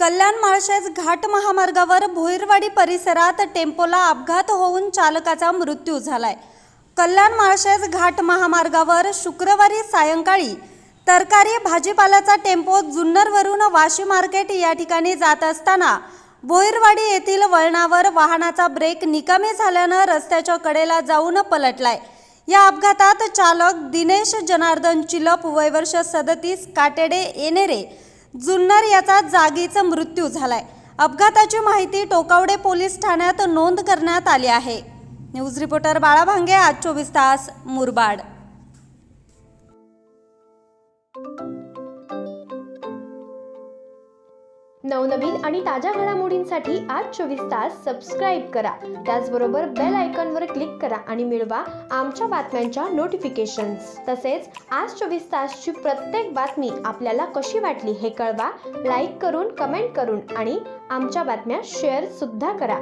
कल्याण माळशेज घाट महामार्गावर भोईरवाडी परिसरात टेम्पोला अपघात होऊन चालकाचा मृत्यू झालाय। कल्याण माळशेज घाट महामार्गावर शुक्रवारी सायंकाळी तरकारी भाजीपाल्याचा टेम्पो जुन्नरवरून वाशी मार्केट या ठिकाणी जात असताना भोईरवाडी येथील वळणावर वाहनाचा ब्रेक निकामी झाल्याने रस्त्याच्या कडेला जाऊन पलटलाय। या अपघातात चालक दिनेश जनार्दन चिलप वय वर्ष 37 काटेडे येणेरे जुन्नर याचा जागीच मृत्यू झालाय। अपघाताची माहिती टोकावडे पोलीस ठाण्यात नोंद करण्यात आली आहे। न्यूज रिपोर्टर बाळा भांगे, आज 24 तास, मुरबाड। नवनवीन आणि ताज्या घडामोडींसाठी आज 24 तास सबस्क्राइब करा। त्याचबरोबर बेल आयकॉनवर क्लिक करा आणि मिळवा आमच्या बातम्यांच्या नोटिफिकेशन्स। तसेच आज 24 तासची प्रत्येक बातमी आपल्याला कशी वाटली हे कळवा, लाईक करून, कमेंट करून आणि आमच्या बातम्या शेअर सुद्धा करा।